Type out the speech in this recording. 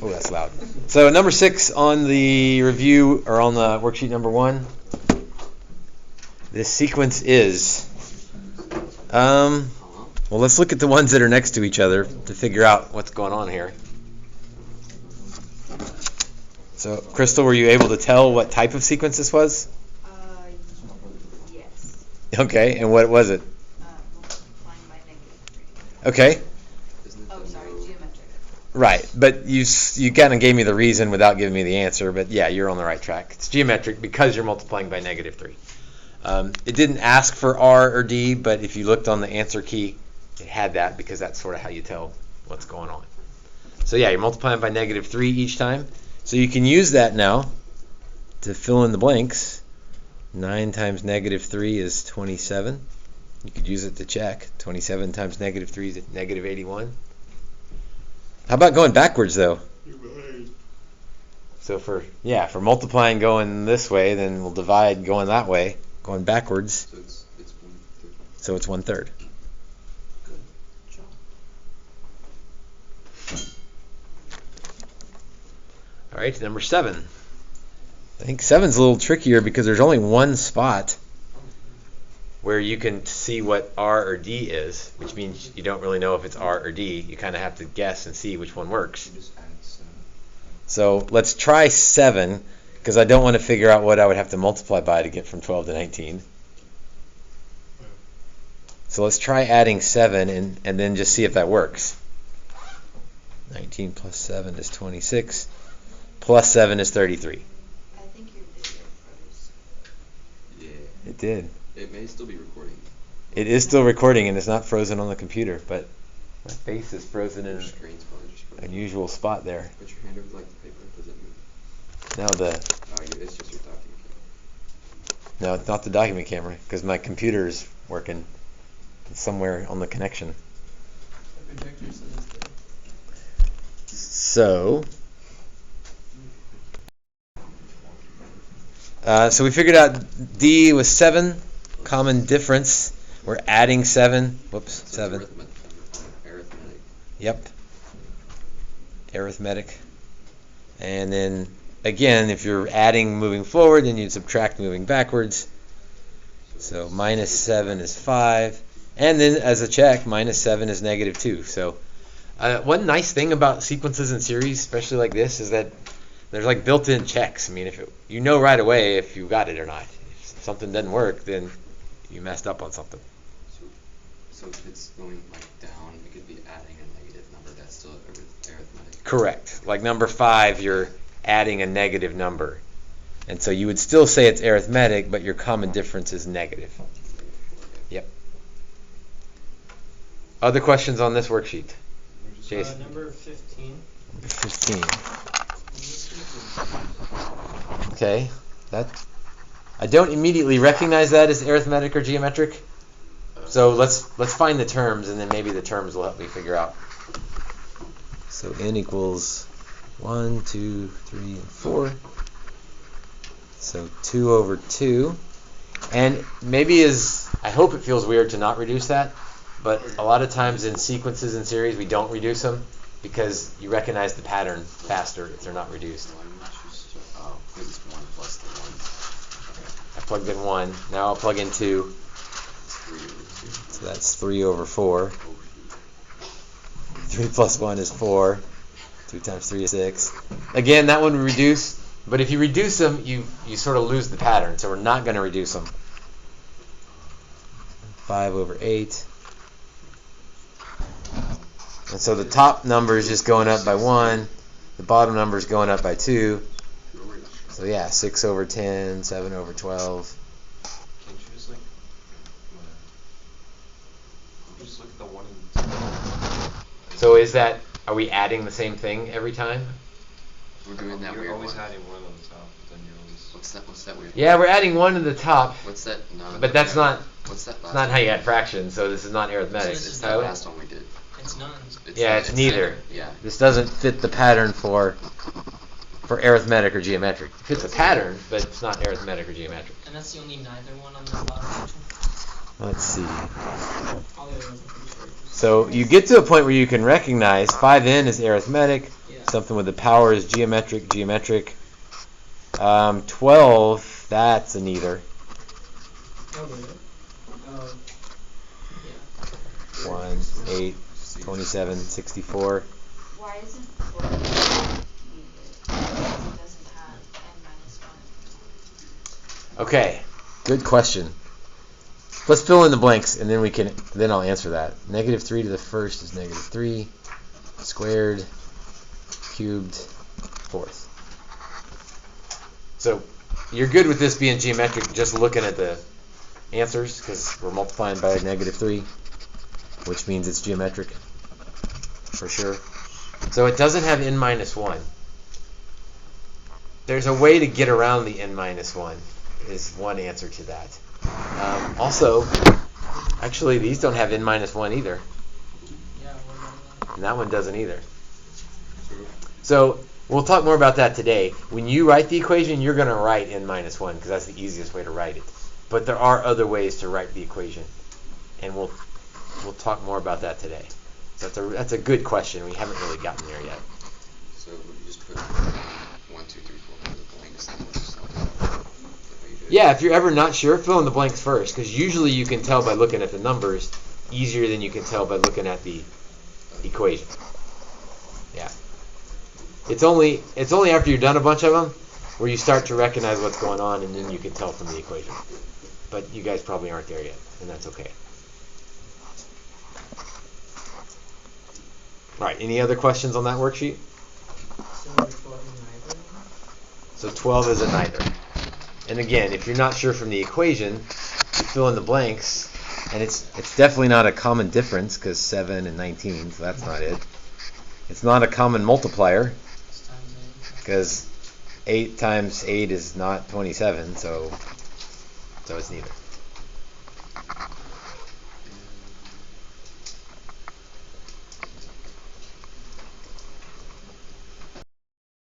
Oh, that's loud. So number 6 on the review, or on the worksheet number 1, this sequence is, well, let's look at the ones that are next to each other to figure out what's going on here. So, Crystal, were you able to tell what type of sequence this was? Yes. Okay, and what was it? Multiplying by -3. Okay. Oh, sorry, geometric. Right, but you kind of gave me the reason without giving me the answer, but yeah, you're on the right track. It's geometric because you're multiplying by -3. It didn't ask for R or D, but if you looked on the answer key, it had that because that's sort of how you tell what's going on. So yeah, you're multiplying by -3 each time. So you can use that now to fill in the blanks. 9 times -3 is 27. You could use it to check. 27 times -3 is -81. How about going backwards, though? You're behind. So for multiplying going this way, then we'll divide going that way, going backwards. So it's 1/3. So it's 1/3. Good job. All right, number 7. I think 7's a little trickier because there's only one spot where you can see what R or D is, which means you don't really know if it's R or D. You kind of have to guess and see which one works. You just add 7. So let's try 7, because I don't want to figure out what I would have to multiply by to get from 12 to 19. So let's try adding 7 and then just see if that works. 19 plus 7 is 26. Plus 7 is 33. I think your video froze. Yeah. It did. It may still be recording. It is still recording and it's not frozen on the computer, but my face is frozen in Your screen's probably just an frozen. unusual spot there. Put your hand over like the paper. Does it move? Now It's just your document. no, it's not the document camera because my computer is working somewhere on the connection. So we figured out D was 7, common difference. We're adding 7. Whoops, So it's 7. Arithmetic. Yep. Arithmetic. And then, again, if you're adding moving forward, then you'd subtract moving backwards. So minus 7 is 5. And then, as a check, minus 7 is -2. So one nice thing about sequences in series, especially like this, is that there's like built-in checks. I mean, you know right away if you got it or not. If something doesn't work, then you messed up on something. So if it's going like down, we could be adding a negative number. That's still arithmetic. Correct. Like number 5, you're adding a negative number. And so you would still say it's arithmetic, but your common difference is negative. Yep. Other questions on this worksheet? Jason? Number 15. Number 15. Okay. I don't immediately recognize that as arithmetic or geometric. So let's find the terms, and then maybe the terms will help me figure out. So n equals 1, 2, 3, and 4. So 2 over 2. And maybe I hope it feels weird to not reduce that, but a lot of times in sequences and series we don't reduce them because you recognize the pattern faster if they're not reduced. Because it's 1 plus the 1. I plugged in 1. Now I'll plug in 2. It's 3 over 2. So that's 3 over 4. 3 plus 1 is 4. 2 times 3 is 6. Again, that one would reduce, but if you reduce them, you sort of lose the pattern, so we're not going to reduce them. 5 over 8. And so the top number is just going up by 1. The bottom number is going up by 2. So yeah, 6 over 10, 7 over 12. Can't you just look at the 1 and 2? So are we adding the same thing every time? We're doing that You're weird always one. adding 1 on the top, but then you're always... What's that weird Yeah, we're adding 1 to the top, What's that? No, but that's not What's that last it's not how you add fractions, so this is not arithmetic. It's Tyler? that last one we did. It's none. Yeah, it's neither. Yeah. This doesn't fit the pattern for arithmetic or geometric. It fits a pattern, but it's not arithmetic or geometric. And that's the only neither one on the bottom section. Let's see. All the other ones are pretty short. So you get to a point where you can recognize 5n is arithmetic, Yeah. Something with the power is geometric. 12, that's a neither. Oh, really? Oh. Yeah. 1, 8, 27, 64. Why isn't 4 needed? Because it doesn't have n-1. Okay, good question. Let's fill in the blanks, and then I'll answer that. Negative 3 to the first is negative 3, squared, cubed, fourth. So you're good with this being geometric, just looking at the answers, because we're multiplying by negative 3, which means it's geometric, for sure. So it doesn't have n-1. There's a way to get around the n-1, is one answer to that. Also, actually, these don't have n-1 either. Yeah, what about that? And that one doesn't either. So we'll talk more about that today. When you write the equation, you're going to write n-1 because that's the easiest way to write it. But there are other ways to write the equation, and we'll talk more about that today. So that's a good question. We haven't really gotten there yet. So would you just put 1, 2, 3, 4 in the blanks and just sum it up? Like what you did? Yeah, if you're ever not sure, fill in the blanks first, because usually you can tell by looking at the numbers easier than you can tell by looking at the equation. Yeah. It's only after you've done a bunch of them where you start to recognize what's going on, and then you can tell from the equation. But you guys probably aren't there yet, and that's okay. All right, any other questions on that worksheet? So we're 12 and neither? So 12 is a neither. And again, if you're not sure from the equation, you fill in the blanks, and it's definitely not a common difference because 7 and 19, so that's not it. It's not a common multiplier It's times 8. because 8 times 8 is not 27, so it's neither.